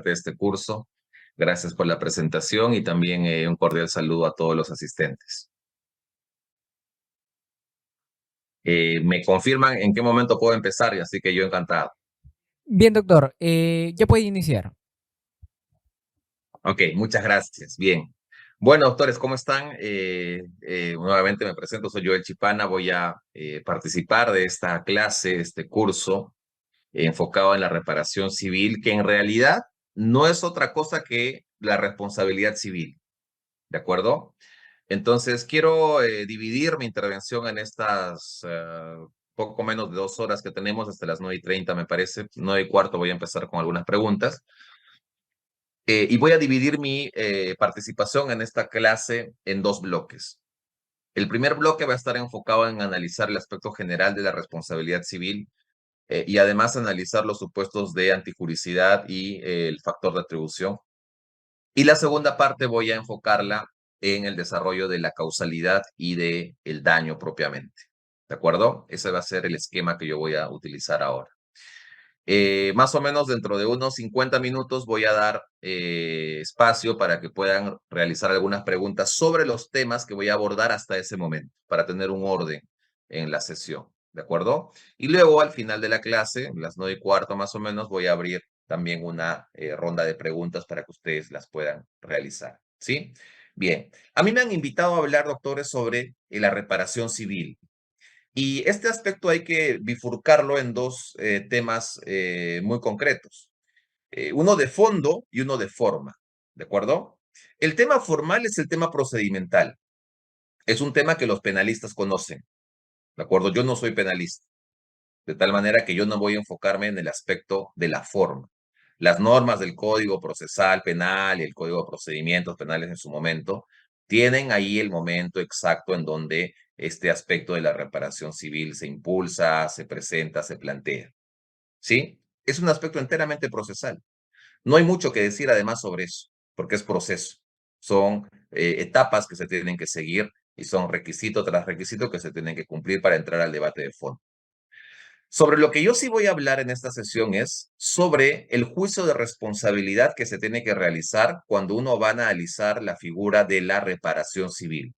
parte de este curso. Gracias por la presentación y también un cordial saludo a todos los asistentes. Me confirman en qué momento puedo empezar, y así que yo encantado. Bien, doctor, ya puede iniciar. Ok, muchas gracias. Bien. Bueno, doctores, ¿cómo están? Nuevamente me presento, soy Joel Chipana, voy a participar de esta clase, este curso enfocado en la reparación civil, que en realidad no es otra cosa que la responsabilidad civil, ¿de acuerdo? Entonces, quiero dividir mi intervención en estas poco menos de 2 horas que tenemos, hasta las 9:30, me parece. 9:15 voy a empezar con algunas preguntas. Y voy a dividir mi participación en esta clase en dos bloques. El primer bloque va a estar enfocado en analizar el aspecto general de la responsabilidad civil y además analizar los supuestos de antijuricidad y el factor de atribución. Y la segunda parte voy a enfocarla en el desarrollo de la causalidad y de el daño propiamente. ¿De acuerdo? Ese va a ser el esquema que yo voy a utilizar ahora. Más o menos dentro de unos 50 minutos voy a dar espacio para que puedan realizar algunas preguntas sobre los temas que voy a abordar hasta ese momento, para tener un orden en la sesión, ¿de acuerdo? Y luego al final de la clase, las 9:15 más o menos, voy a abrir también una ronda de preguntas para que ustedes las puedan realizar, ¿sí? Bien, a mí me han invitado a hablar, doctores, sobre la reparación civil. Y este aspecto hay que bifurcarlo en dos temas muy concretos. Uno de fondo y uno de forma, ¿de acuerdo? El tema formal es el tema procedimental. Es un tema que los penalistas conocen, ¿de acuerdo? Yo no soy penalista, de tal manera que yo no voy a enfocarme en el aspecto de la forma. Las normas del Código Procesal Penal y el Código de Procedimientos Penales en su momento tienen ahí el momento exacto en donde este aspecto de la reparación civil se impulsa, se presenta, se plantea. ¿Sí? Es un aspecto enteramente procesal. No hay mucho que decir además sobre eso, porque es proceso. Son etapas que se tienen que seguir y son requisito tras requisito que se tienen que cumplir para entrar al debate de fondo. Sobre lo que yo sí voy a hablar en esta sesión es sobre el juicio de responsabilidad que se tiene que realizar cuando uno va a analizar la figura de la reparación civil.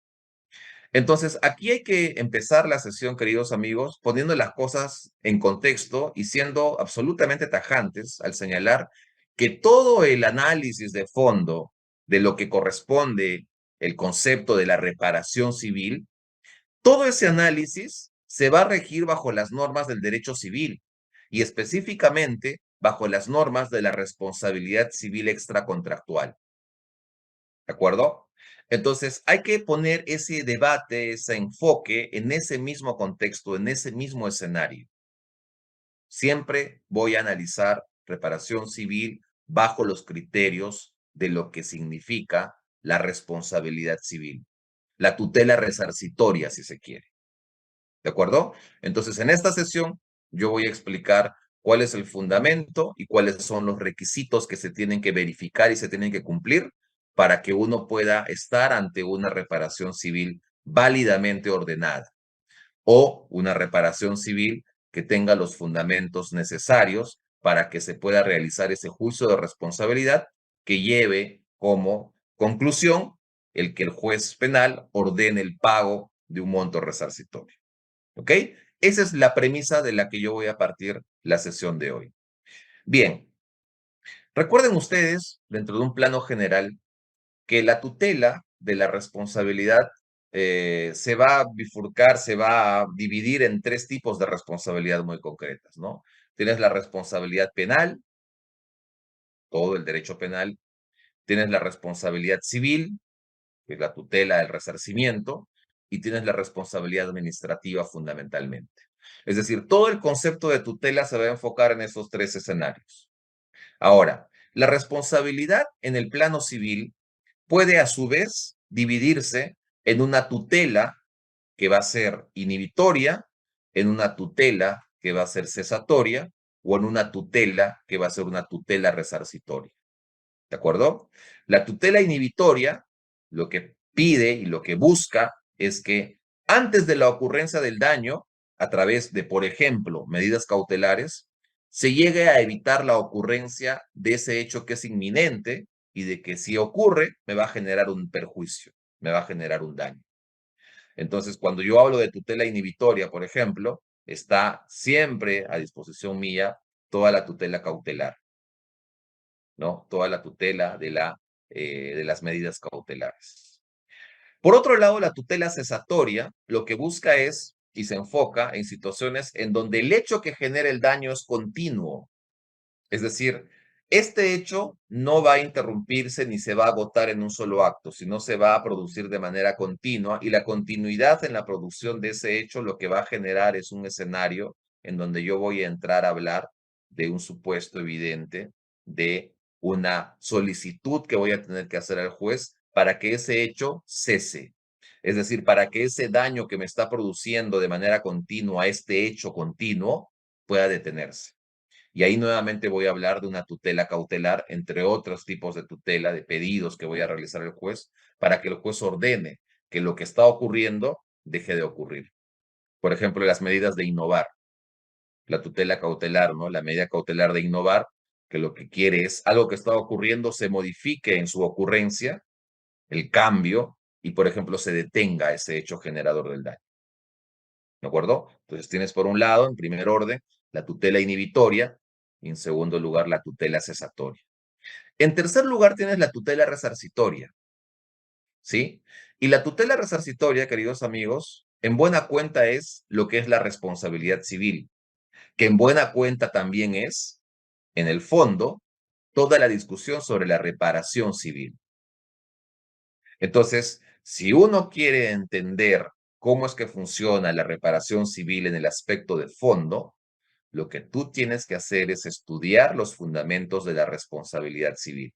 Entonces, aquí hay que empezar la sesión, queridos amigos, poniendo las cosas en contexto y siendo absolutamente tajantes al señalar que todo el análisis de fondo de lo que corresponde el concepto de la reparación civil, todo ese análisis se va a regir bajo las normas del derecho civil y específicamente bajo las normas de la responsabilidad civil extracontractual. ¿De acuerdo? Entonces, hay que poner ese debate, ese enfoque en ese mismo contexto, en ese mismo escenario. Siempre voy a analizar reparación civil bajo los criterios de lo que significa la responsabilidad civil, la tutela resarcitoria, si se quiere. ¿De acuerdo? Entonces, en esta sesión yo voy a explicar cuál es el fundamento y cuáles son los requisitos que se tienen que verificar y se tienen que cumplir para que uno pueda estar ante una reparación civil válidamente ordenada o una reparación civil que tenga los fundamentos necesarios para que se pueda realizar ese juicio de responsabilidad que lleve como conclusión el que el juez penal ordene el pago de un monto resarcitorio. ¿Ok? Esa es la premisa de la que yo voy a partir la sesión de hoy. Bien, recuerden ustedes, dentro de un plano general, que la tutela de la responsabilidad se va a bifurcar, se va a dividir en tres tipos de responsabilidad muy concretas, ¿no? Tienes la responsabilidad penal, todo el derecho penal. Tienes la responsabilidad civil, que es la tutela del resarcimiento, y tienes la responsabilidad administrativa fundamentalmente. Es decir, todo el concepto de tutela se va a enfocar en esos tres escenarios. Ahora, la responsabilidad en el plano civil puede a su vez dividirse en una tutela que va a ser inhibitoria, en una tutela que va a ser cesatoria o en una tutela que va a ser una tutela resarcitoria. ¿De acuerdo? La tutela inhibitoria lo que pide y lo que busca es que antes de la ocurrencia del daño, a través de, por ejemplo, medidas cautelares, se llegue a evitar la ocurrencia de ese hecho que es inminente y de que si ocurre me va a generar un perjuicio, me va a generar un daño. Entonces, cuando yo hablo de tutela inhibitoria, por ejemplo, está siempre a disposición mía toda la tutela cautelar, ¿no? Toda la tutela de las medidas cautelares. Por otro lado, la tutela cesatoria lo que busca es y se enfoca en situaciones en donde el hecho que genera el daño es continuo. Es decir, este hecho no va a interrumpirse ni se va a agotar en un solo acto, sino se va a producir de manera continua y la continuidad en la producción de ese hecho lo que va a generar es un escenario en donde yo voy a entrar a hablar de un supuesto evidente de una solicitud que voy a tener que hacer al juez para que ese hecho cese. Es decir, para que ese daño que me está produciendo de manera continua, este hecho continuo, pueda detenerse. Y ahí nuevamente voy a hablar de una tutela cautelar, entre otros tipos de tutela, de pedidos que voy a realizar el juez, para que el juez ordene que lo que está ocurriendo deje de ocurrir. Por ejemplo, las medidas de innovar, la tutela cautelar, ¿no? La medida cautelar de innovar, que lo que quiere es algo que está ocurriendo se modifique en su ocurrencia, el cambio, y por ejemplo se detenga ese hecho generador del daño. ¿De acuerdo? Entonces tienes por un lado, en primer orden, la tutela inhibitoria y en segundo lugar la tutela cesatoria. En tercer lugar tienes la tutela resarcitoria, ¿sí? Y la tutela resarcitoria, queridos amigos, en buena cuenta es lo que es la responsabilidad civil, que en buena cuenta también es, en el fondo, toda la discusión sobre la reparación civil. Entonces, si uno quiere entender cómo es que funciona la reparación civil en el aspecto de fondo, lo que tú tienes que hacer es estudiar los fundamentos de la responsabilidad civil,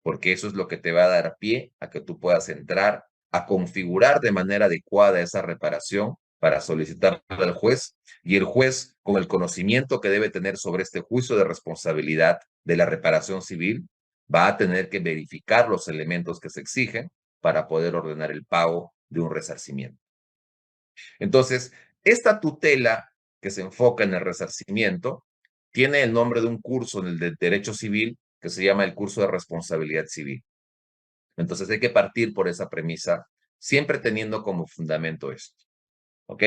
porque eso es lo que te va a dar pie a que tú puedas entrar a configurar de manera adecuada esa reparación para solicitar al juez y el juez, con el conocimiento que debe tener sobre este juicio de responsabilidad de la reparación civil, va a tener que verificar los elementos que se exigen para poder ordenar el pago de un resarcimiento. Entonces, esta tutela que se enfoca en el resarcimiento tiene el nombre de un curso en el de Derecho Civil que se llama el curso de responsabilidad civil. Entonces hay que partir por esa premisa, siempre teniendo como fundamento esto. ¿Ok?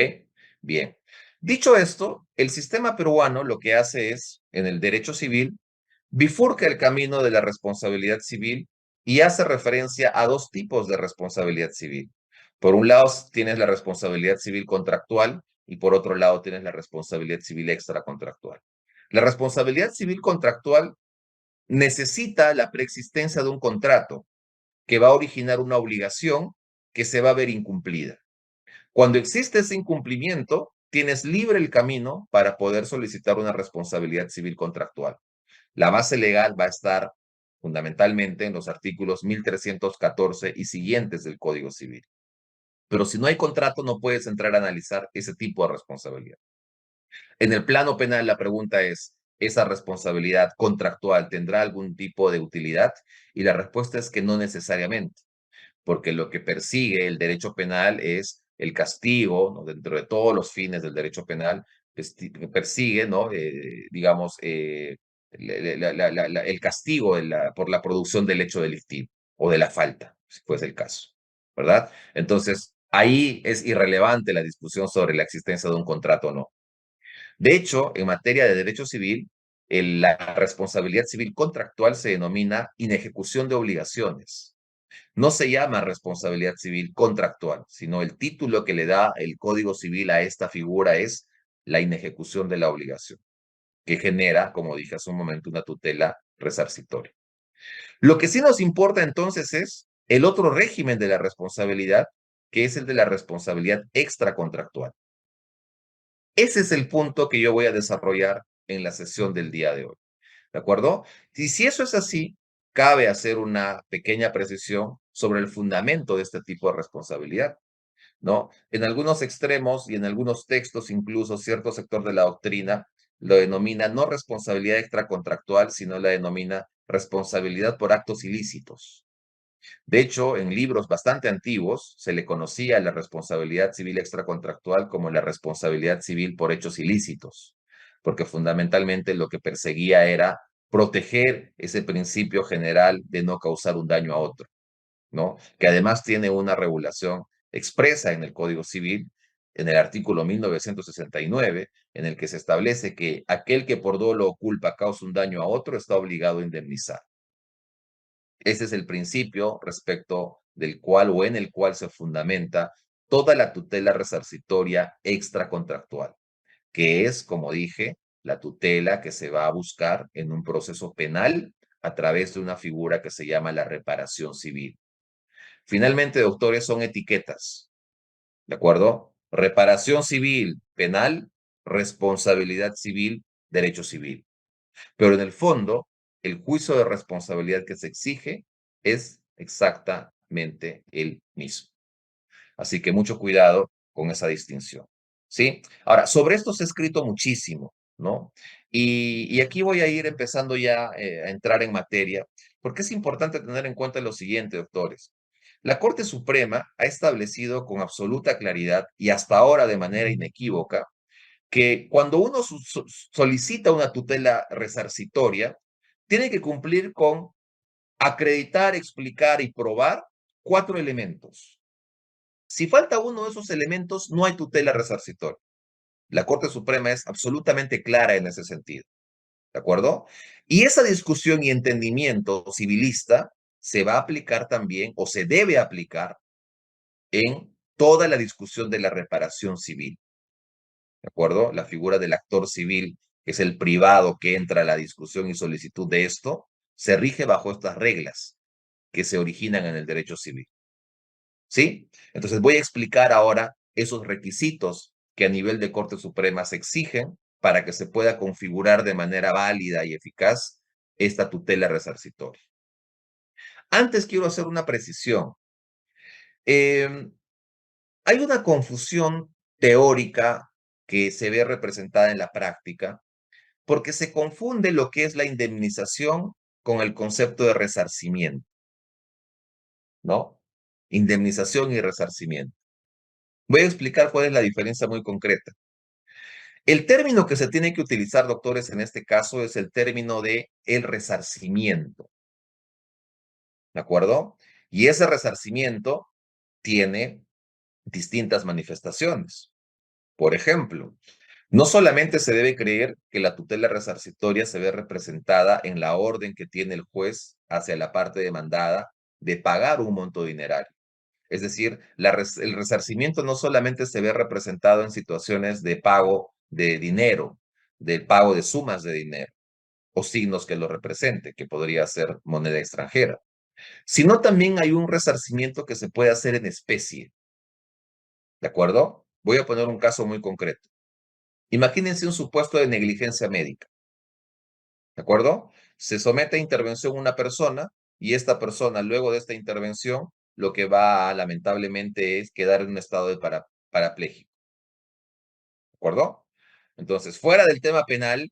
Bien. Dicho esto, el sistema peruano lo que hace es, en el derecho civil, bifurca el camino de la responsabilidad civil y hace referencia a dos tipos de responsabilidad civil. Por un lado tienes la responsabilidad civil contractual y por otro lado tienes la responsabilidad civil extracontractual. La responsabilidad civil contractual necesita la preexistencia de un contrato que va a originar una obligación que se va a ver incumplida. Cuando existe ese incumplimiento, tienes libre el camino para poder solicitar una responsabilidad civil contractual. La base legal va a estar fundamentalmente en los artículos 1314 y siguientes del Código Civil. Pero si no hay contrato, no puedes entrar a analizar ese tipo de responsabilidad. En el plano penal, la pregunta es, ¿esa responsabilidad contractual tendrá algún tipo de utilidad? Y la respuesta es que no necesariamente, porque lo que persigue el derecho penal es el castigo, ¿no? Dentro de todos los fines del derecho penal, persigue, ¿no? Digamos, el castigo por la producción del hecho delictivo o de la falta, si fuese el caso, ¿verdad? Entonces, ahí es irrelevante la discusión sobre la existencia de un contrato o no. De hecho, en materia de derecho civil, la responsabilidad civil contractual se denomina inejecución de obligaciones. No se llama responsabilidad civil contractual, sino el título que le da el Código Civil a esta figura es la inejecución de la obligación, que genera, como dije hace un momento, una tutela resarcitoria. Lo que sí nos importa entonces es el otro régimen de la responsabilidad, que es el de la responsabilidad extracontractual. Ese es el punto que yo voy a desarrollar en la sesión del día de hoy. ¿De acuerdo? Y si eso es así, cabe hacer una pequeña precisión sobre el fundamento de este tipo de responsabilidad, ¿no? En algunos extremos y en algunos textos, incluso cierto sector de la doctrina lo denomina no responsabilidad extracontractual, sino la denomina responsabilidad por actos ilícitos. De hecho, en libros bastante antiguos se le conocía la responsabilidad civil extracontractual como la responsabilidad civil por hechos ilícitos. porque fundamentalmente lo que perseguía era proteger ese principio general de no causar un daño a otro, ¿no? Que además tiene una regulación expresa en el Código Civil, en el artículo 1969, en el que se establece que aquel que por dolo o culpa causa un daño a otro está obligado a indemnizar. Ese es el principio respecto del cual o en el cual se fundamenta toda la tutela resarcitoria extracontractual, que es, como dije, la tutela que se va a buscar en un proceso penal a través de una figura que se llama la reparación civil. Finalmente, doctores, son etiquetas, ¿de acuerdo? Reparación civil, penal, responsabilidad civil, derecho civil. Pero en el fondo, el juicio de responsabilidad que se exige es exactamente el mismo. Así que mucho cuidado con esa distinción, ¿sí? Ahora, sobre esto se ha escrito muchísimo, ¿no? Y aquí voy a ir empezando ya a entrar en materia, porque es importante tener en cuenta lo siguiente, doctores. La Corte Suprema ha establecido con absoluta claridad y hasta ahora de manera inequívoca que cuando uno solicita una tutela resarcitoria, tiene que cumplir con acreditar, explicar y probar 4 elementos. Si falta uno de esos elementos, no hay tutela resarcitoria. La Corte Suprema es absolutamente clara en ese sentido, ¿de acuerdo? Y esa discusión y entendimiento civilista se va a aplicar también o se debe aplicar en toda la discusión de la reparación civil. ¿De acuerdo? La figura del actor civil, que es el privado que entra a la discusión y solicitud de esto, se rige bajo estas reglas que se originan en el derecho civil. ¿Sí? Entonces voy a explicar ahora esos requisitos que a nivel de Corte Suprema se exigen para que se pueda configurar de manera válida y eficaz esta tutela resarcitoria. Antes quiero hacer una precisión. Eh, Hay una confusión teórica que se ve representada en la práctica porque se confunde lo que es la indemnización con el concepto de resarcimiento, ¿no? Indemnización y resarcimiento. Voy a explicar cuál es la diferencia muy concreta. El término que se tiene que utilizar, doctores, en este caso es el término de el resarcimiento, ¿de acuerdo? Y ese resarcimiento tiene distintas manifestaciones. Por ejemplo, no solamente se debe creer que la tutela resarcitoria se ve representada en la orden que tiene el juez hacia la parte demandada de pagar un monto dinerario. Es decir, el resarcimiento no solamente se ve representado en situaciones de pago de dinero, de pago de sumas de dinero o signos que lo represente, que podría ser moneda extranjera, sino también hay un resarcimiento que se puede hacer en especie. ¿De acuerdo? Voy a poner un caso muy concreto. Imagínense un supuesto de negligencia médica. ¿De acuerdo? Se somete a intervención una persona y esta persona, luego de esta intervención, lo que va a, lamentablemente, es quedar en un estado de parapléjico. ¿De acuerdo? Entonces, fuera del tema penal,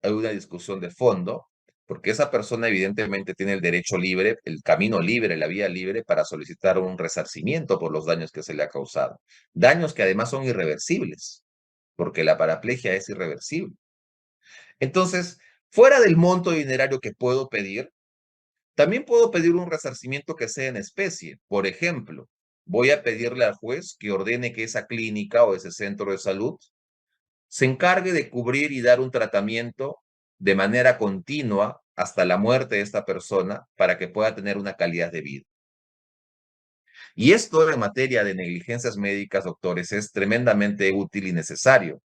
hay una discusión de fondo, porque esa persona evidentemente tiene el derecho libre, el camino libre, la vía libre para solicitar un resarcimiento por los daños que se le ha causado. Daños que además son irreversibles, porque la paraplegia es irreversible. Entonces, fuera del monto dinerario que puedo pedir, también puedo pedir un resarcimiento que sea en especie. Por ejemplo, voy a pedirle al juez que ordene que esa clínica o ese centro de salud se encargue de cubrir y dar un tratamiento de manera continua hasta la muerte de esta persona para que pueda tener una calidad de vida. Y esto en materia de negligencias médicas, doctores, es tremendamente útil y necesario,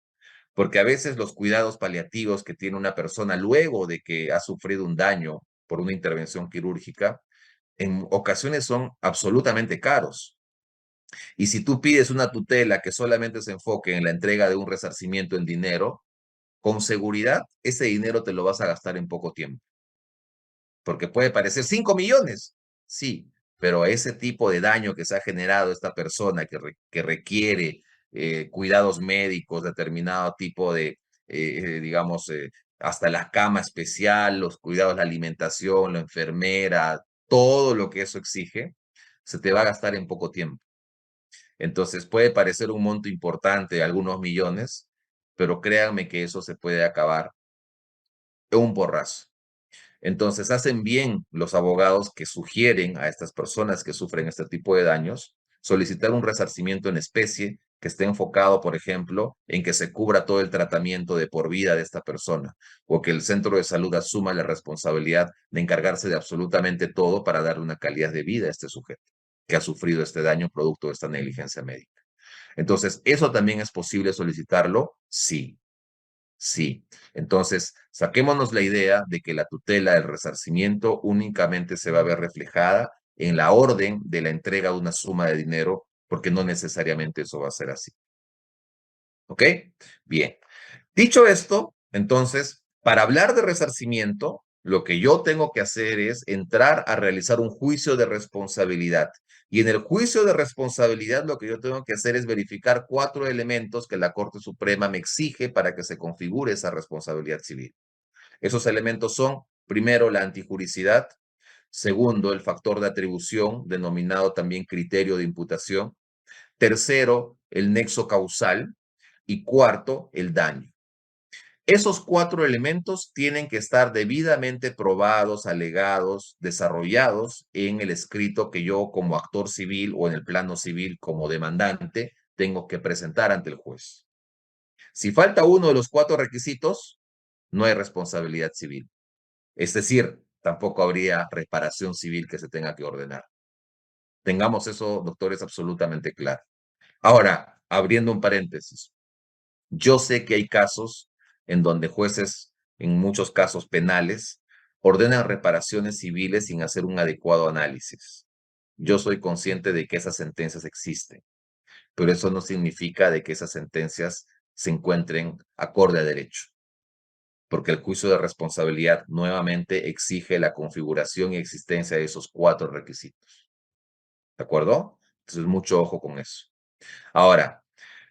porque a veces los cuidados paliativos que tiene una persona luego de que ha sufrido un daño por una intervención quirúrgica, en ocasiones son absolutamente caros. Y si tú pides una tutela que solamente se enfoque en la entrega de un resarcimiento en dinero, con seguridad ese dinero te lo vas a gastar en poco tiempo. Porque puede parecer 5 millones, sí, pero ese tipo de daño que se ha generado esta persona que requiere cuidados médicos, determinado tipo de, digamos, hasta la cama especial, los cuidados, la alimentación, la enfermera, todo lo que eso exige, se te va a gastar en poco tiempo. Entonces puede parecer un monto importante, algunos millones, pero créanme que eso se puede acabar en un porrazo. Entonces, hacen bien los abogados que sugieren a estas personas que sufren este tipo de daños solicitar un resarcimiento en especie que esté enfocado, por ejemplo, en que se cubra todo el tratamiento de por vida de esta persona, o que el centro de salud asuma la responsabilidad de encargarse de absolutamente todo para darle una calidad de vida a este sujeto que ha sufrido este daño producto de esta negligencia médica. Entonces, ¿eso también es posible solicitarlo? Sí. Sí. Entonces, saquémonos la idea de que la tutela del resarcimiento únicamente se va a ver reflejada en la orden de la entrega de una suma de dinero, porque no necesariamente eso va a ser así. ¿Ok? Bien. Dicho esto, entonces, para hablar de resarcimiento, lo que yo tengo que hacer es entrar a realizar un juicio de responsabilidad. Y en el juicio de responsabilidad, lo que yo tengo que hacer es verificar 4 elementos que la Corte Suprema me exige para que se configure esa responsabilidad civil. Esos elementos son, primero, la antijuricidad; segundo, el factor de atribución, denominado también criterio de imputación; tercero, el nexo causal; y cuarto, el daño. Esos 4 elementos tienen que estar debidamente probados, alegados, desarrollados en el escrito que yo como actor civil o en el plano civil como demandante tengo que presentar ante el juez. Si falta uno de los 4 requisitos, no hay responsabilidad civil. Es decir, tampoco habría reparación civil que se tenga que ordenar. Tengamos eso, doctores, absolutamente claro. Ahora, abriendo un paréntesis, yo sé que hay casos en donde jueces, en muchos casos penales, ordenan reparaciones civiles sin hacer un adecuado análisis. Yo soy consciente de que esas sentencias existen, pero eso no significa de que esas sentencias se encuentren acorde a derecho, porque el juicio de responsabilidad nuevamente exige la configuración y existencia de esos 4 requisitos. ¿De acuerdo? Entonces, mucho ojo con eso. Ahora,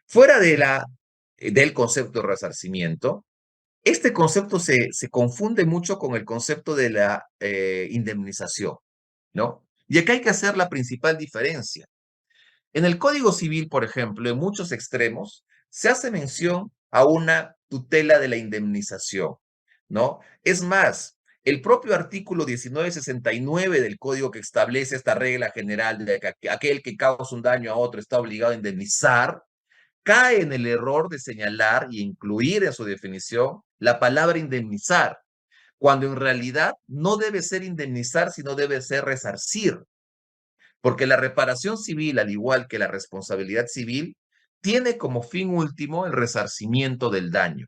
fuera del concepto de resarcimiento, este concepto se confunde mucho con el concepto de la indemnización, ¿no? Y acá hay que hacer la principal diferencia. En el Código Civil, por ejemplo, en muchos extremos, se hace mención a una tutela de la indemnización, ¿no? Es más, el propio artículo 1969 del Código, que establece esta regla general de que aquel que causa un daño a otro está obligado a indemnizar, cae en el error de señalar y incluir en su definición la palabra indemnizar, cuando en realidad no debe ser indemnizar, sino debe ser resarcir, porque la reparación civil, al igual que la responsabilidad civil, tiene como fin último el resarcimiento del daño.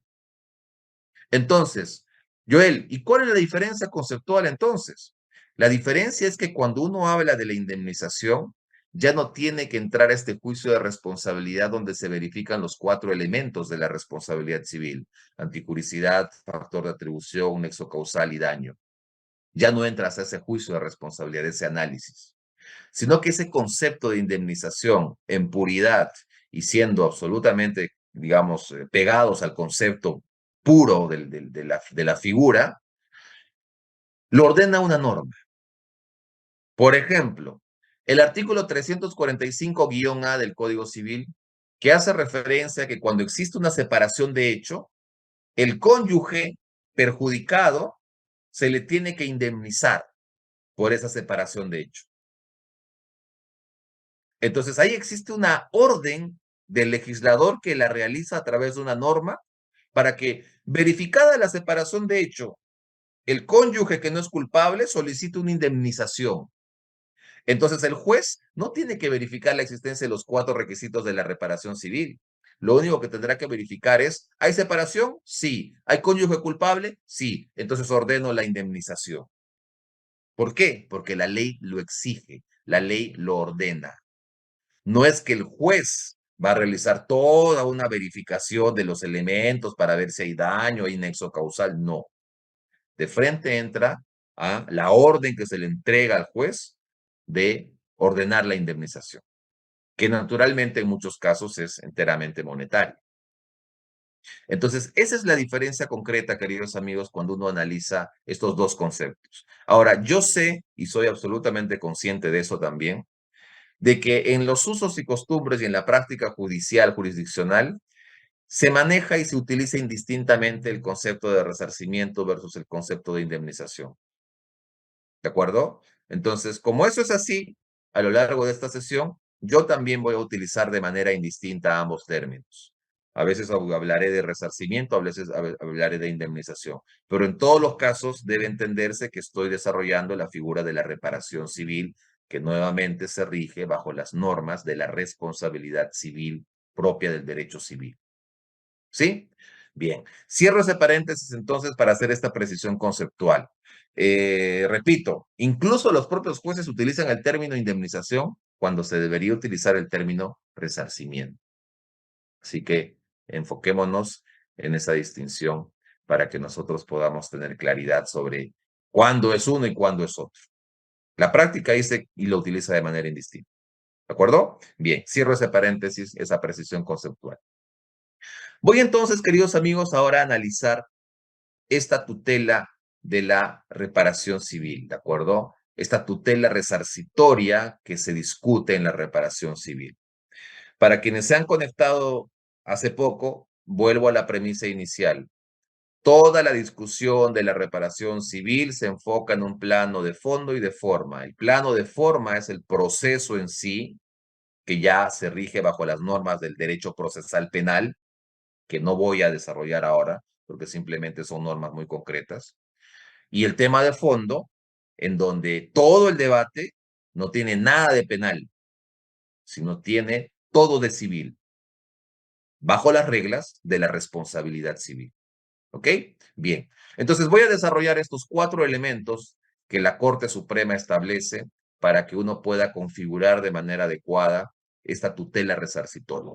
Entonces, Joel, ¿y cuál es la diferencia conceptual entonces? La diferencia es que cuando uno habla de la indemnización, ya no tiene que entrar a este juicio de responsabilidad donde se verifican los 4 elementos de la responsabilidad civil: antijuricidad, factor de atribución, nexo causal y daño. Ya no entras a ese juicio de responsabilidad, ese análisis, sino que ese concepto de indemnización en puridad y siendo absolutamente, digamos, pegados al concepto puro de la figura, lo ordena una norma. Por ejemplo, el artículo 345-A del Código Civil, que hace referencia a que cuando existe una separación de hecho, el cónyuge perjudicado se le tiene que indemnizar por esa separación de hecho. Entonces, ahí existe una orden del legislador que la realiza a través de una norma para que, verificada la separación de hecho, el cónyuge que no es culpable solicite una indemnización. Entonces, el juez no tiene que verificar la existencia de los 4 requisitos de la reparación civil. Lo único que tendrá que verificar es, ¿hay separación? Sí. ¿Hay cónyuge culpable? Sí. Entonces ordeno la indemnización. ¿Por qué? Porque la ley lo exige, la ley lo ordena. No es que el juez va a realizar toda una verificación de los elementos para ver si hay daño, hay nexo causal, no. De frente entra a la orden que se le entrega al juez de ordenar la indemnización, que naturalmente en muchos casos es enteramente monetaria. Entonces, esa es la diferencia concreta, queridos amigos, cuando uno analiza estos 2 conceptos. Ahora, yo sé y soy absolutamente consciente de eso también, de que en los usos y costumbres y en la práctica judicial, jurisdiccional, se maneja y se utiliza indistintamente el concepto de resarcimiento versus el concepto de indemnización. ¿De acuerdo? Entonces, como eso es así, a lo largo de esta sesión, yo también voy a utilizar de manera indistinta ambos términos. A veces hablaré de resarcimiento, a veces hablaré de indemnización, pero en todos los casos debe entenderse que estoy desarrollando la figura de la reparación civil, que nuevamente se rige bajo las normas de la responsabilidad civil propia del derecho civil. ¿Sí? Bien. Cierro ese paréntesis entonces para hacer esta precisión conceptual. Repito, incluso los propios jueces utilizan el término indemnización cuando se debería utilizar el término resarcimiento. Así que enfoquémonos en esa distinción para que nosotros podamos tener claridad sobre cuándo es uno y cuándo es otro. La práctica dice y lo utiliza de manera indistinta. ¿De acuerdo? Bien, cierro ese paréntesis, esa precisión conceptual. Voy entonces, queridos amigos, ahora a analizar esta tutela de la reparación civil, ¿de acuerdo? Esta tutela resarcitoria que se discute en la reparación civil. Para quienes se han conectado hace poco, vuelvo a la premisa inicial. Toda la discusión de la reparación civil se enfoca en un plano de fondo y de forma. El plano de forma es el proceso en sí, que ya se rige bajo las normas del derecho procesal penal, que no voy a desarrollar ahora, porque simplemente son normas muy concretas. Y el tema de fondo, en donde todo el debate no tiene nada de penal, sino tiene todo de civil, bajo las reglas de la responsabilidad civil. ¿Ok? Bien. Entonces voy a desarrollar estos 4 elementos que la Corte Suprema establece para que uno pueda configurar de manera adecuada esta tutela resarcitoria.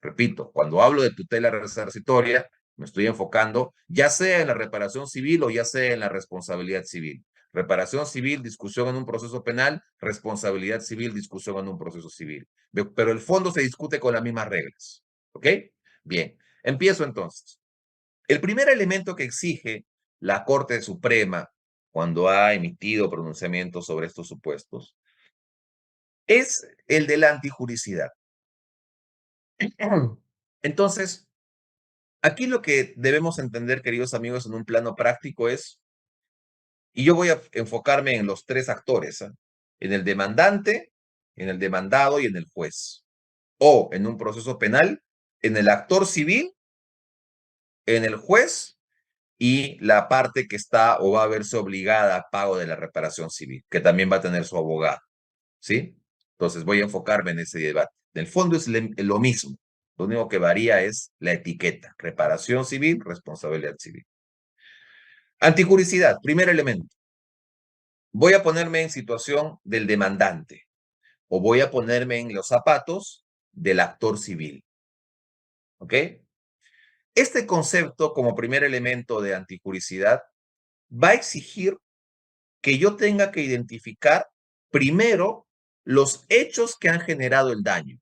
Repito, cuando hablo de tutela resarcitoria, me estoy enfocando ya sea en la reparación civil o ya sea en la responsabilidad civil. Reparación civil, discusión en un proceso penal; responsabilidad civil, discusión en un proceso civil. Pero el fondo se discute con las mismas reglas. ¿Ok? Bien, empiezo entonces. El primer elemento que exige la Corte Suprema cuando ha emitido pronunciamientos sobre estos supuestos es el de la antijuricidad. Entonces, aquí lo que debemos entender, queridos amigos, en un plano práctico es, y yo voy a enfocarme en los 3 actores, en el demandante, en el demandado y en el juez. O en un proceso penal, en el actor civil, en el juez y la parte que está o va a verse obligada a pago de la reparación civil, que también va a tener su abogado. ¿Sí? Entonces voy a enfocarme en ese debate. En el fondo es lo mismo. Lo único que varía es la etiqueta: reparación civil, responsabilidad civil. Antijuricidad, primer elemento. Voy a ponerme en situación del demandante o voy a ponerme en los zapatos del actor civil. ¿Ok? Este concepto, como primer elemento de antijuricidad, va a exigir que yo tenga que identificar primero los hechos que han generado el daño.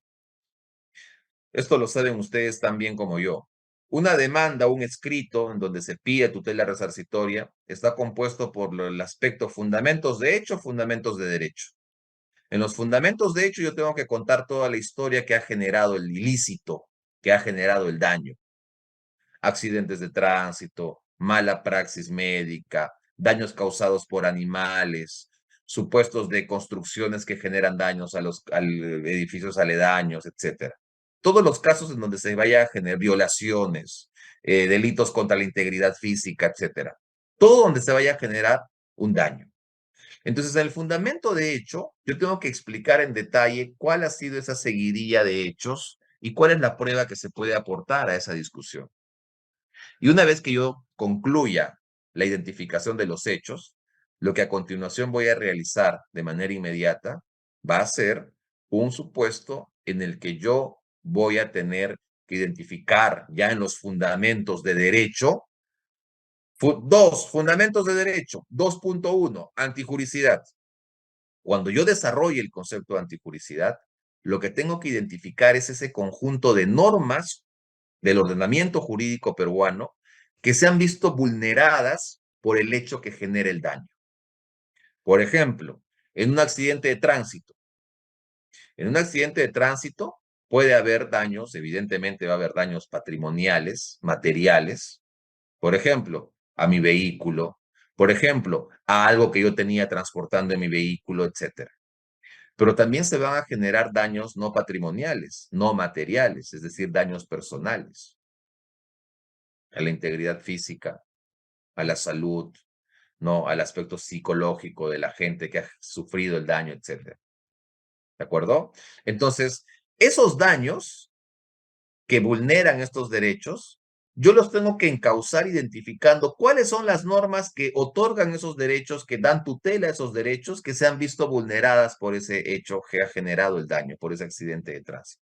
Esto lo saben ustedes tan bien como yo. Una demanda, un escrito en donde se pide tutela resarcitoria, está compuesto por el aspecto fundamentos de hecho, fundamentos de derecho. En los fundamentos de hecho yo tengo que contar toda la historia que ha generado el ilícito, que ha generado el daño. Accidentes de tránsito, mala praxis médica, daños causados por animales, supuestos de construcciones que generan daños a los edificios aledaños, etcétera. Todos los casos en donde se vaya a generar violaciones, delitos contra la integridad física, etcétera. Todo donde se vaya a generar un daño. Entonces, en el fundamento de hecho, yo tengo que explicar en detalle cuál ha sido esa seguidilla de hechos y cuál es la prueba que se puede aportar a esa discusión. Y una vez que yo concluya la identificación de los hechos, lo que a continuación voy a realizar de manera inmediata va a ser un supuesto en el que yo voy a tener que identificar ya en los fundamentos de derecho, fundamentos de derecho, 2.1, antijuricidad. Cuando yo desarrolle el concepto de antijuricidad, lo que tengo que identificar es ese conjunto de normas del ordenamiento jurídico peruano que se han visto vulneradas por el hecho que genera el daño. Por ejemplo, en un accidente de tránsito. En un accidente de tránsito, Puede haber daños, evidentemente va a haber daños patrimoniales, materiales, por ejemplo, a mi vehículo, por ejemplo, a algo que yo tenía transportando en mi vehículo, etcétera. Pero también se van a generar daños no patrimoniales, no materiales, es decir, daños personales, a la integridad física, a la salud, no al aspecto psicológico de la gente que ha sufrido el daño, etcétera. ¿De acuerdo? Entonces, esos daños que vulneran estos derechos, yo los tengo que encauzar identificando cuáles son las normas que otorgan esos derechos, que dan tutela a esos derechos, que se han visto vulneradas por ese hecho que ha generado el daño, por ese accidente de tránsito.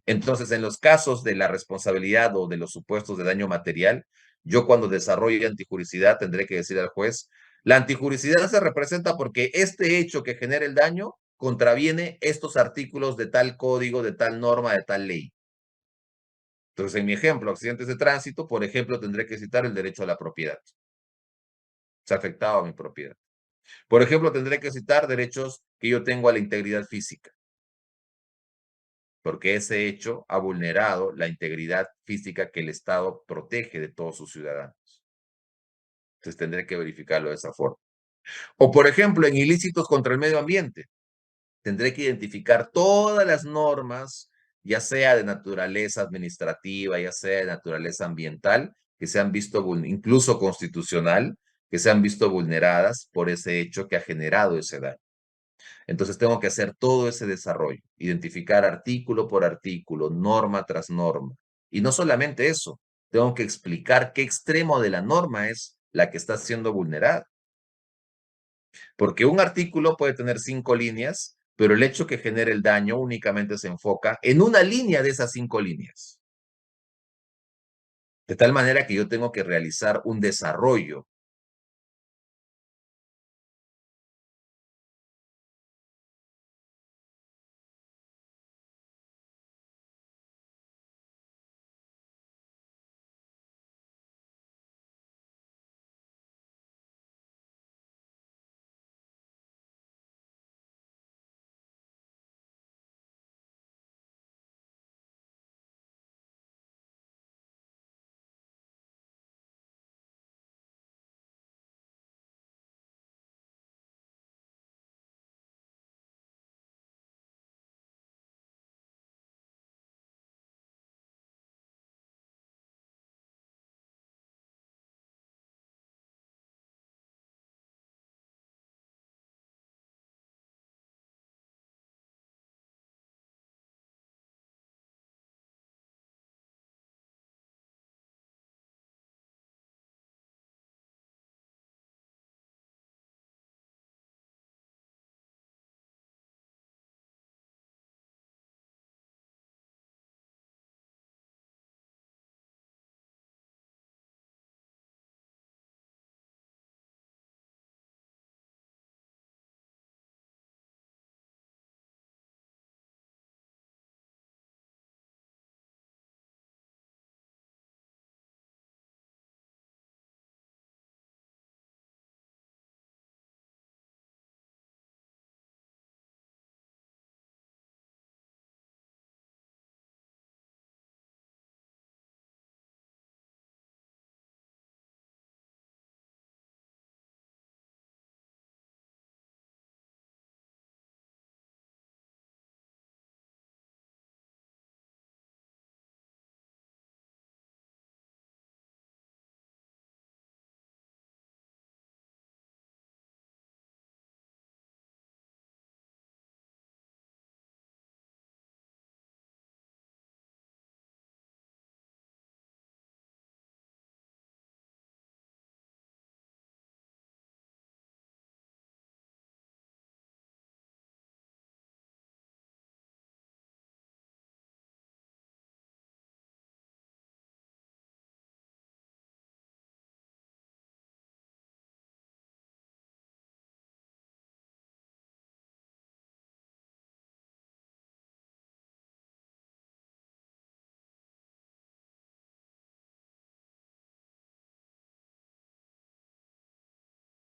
Entonces, en los casos de la responsabilidad o de los supuestos de daño material, yo cuando desarrolle antijuricidad tendré que decir al juez, la antijuricidad se representa porque este hecho que genera el daño contraviene estos artículos de tal código, de tal norma, de tal ley. Entonces, en mi ejemplo, accidentes de tránsito, por ejemplo, tendré que citar el derecho a la propiedad. Se ha afectado a mi propiedad. Por ejemplo, tendré que citar derechos que yo tengo a la integridad física, porque ese hecho ha vulnerado la integridad física que el Estado protege de todos sus ciudadanos. Entonces tendré que verificarlo de esa forma. O, por ejemplo, en ilícitos contra el medio ambiente, tendré que identificar todas las normas, ya sea de naturaleza administrativa, ya sea de naturaleza ambiental, que se han visto, incluso constitucional, que se han visto vulneradas por ese hecho que ha generado ese daño. Entonces tengo que hacer todo ese desarrollo, identificar artículo por artículo, norma tras norma. Y no solamente eso, tengo que explicar qué extremo de la norma es la que está siendo vulnerada. Porque un artículo puede tener 5 líneas, pero el hecho que genere el daño únicamente se enfoca en una línea de esas 5 líneas. De tal manera que yo tengo que realizar un desarrollo.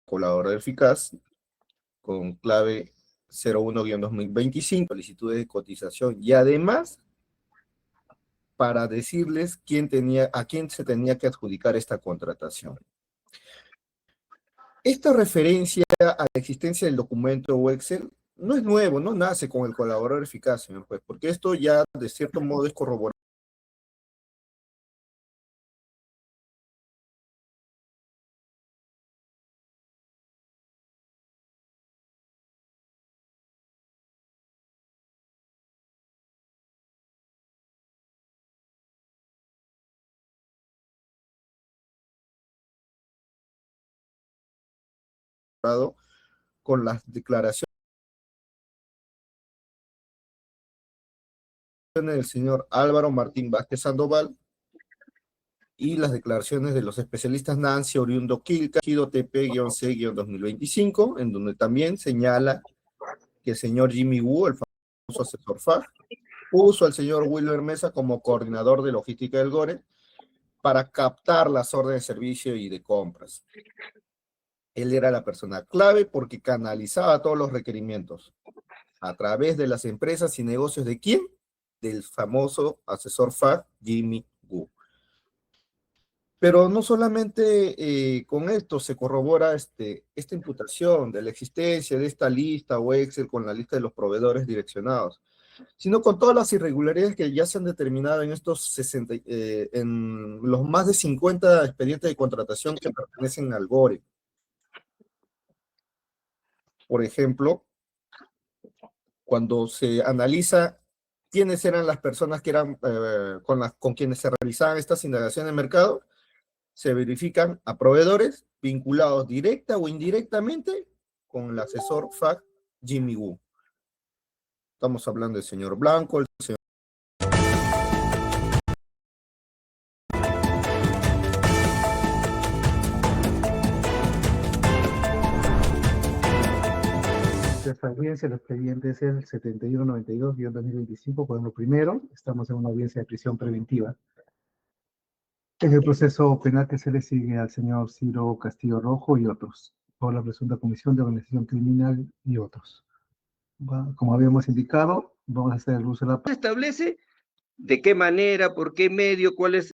Colaborador eficaz con clave 01-2025, solicitudes de cotización, y además para decirles a quién se tenía que adjudicar esta contratación. Esta referencia a la existencia del documento o Excel no es nuevo, no nace con el colaborador eficaz, señor juez, porque esto ya de cierto modo es corroborado con las declaraciones del señor Álvaro Martín Vázquez Sandoval y las declaraciones de los especialistas Nancy Oriundo Quilca, Gido TP-C-2025, en donde también señala que el señor Jimmy Wu, el famoso asesor FAG, puso al señor Wilmer Mesa como coordinador de logística del GORE para captar las órdenes de servicio y de compras. Él era la persona clave porque canalizaba todos los requerimientos a través de las empresas y negocios ¿de quién? Del famoso asesor FAG, Jimmy Wu. Pero no solamente con esto se corrobora esta imputación de la existencia de esta lista o Excel con la lista de los proveedores direccionados, sino con todas las irregularidades que ya se han determinado en estos en los más de 50 expedientes de contratación que pertenecen al GORE. Por ejemplo, cuando se analiza quiénes eran las personas que eran con quienes se realizaban estas indagaciones de mercado, se verifican a proveedores vinculados directa o indirectamente con el asesor FAG Jimmy Wu. Estamos hablando del señor Blanco, el señor Nuestra audiencia, el expediente es el 7192-2025, por lo primero, estamos en una audiencia de prisión preventiva. En el proceso penal que se le sigue al señor Ciro Castillo Rojo y otros, por la presunta comisión de organización criminal y otros. Como habíamos indicado, vamos a hacer el uso de la... Establece de qué manera, por qué medio, cuál es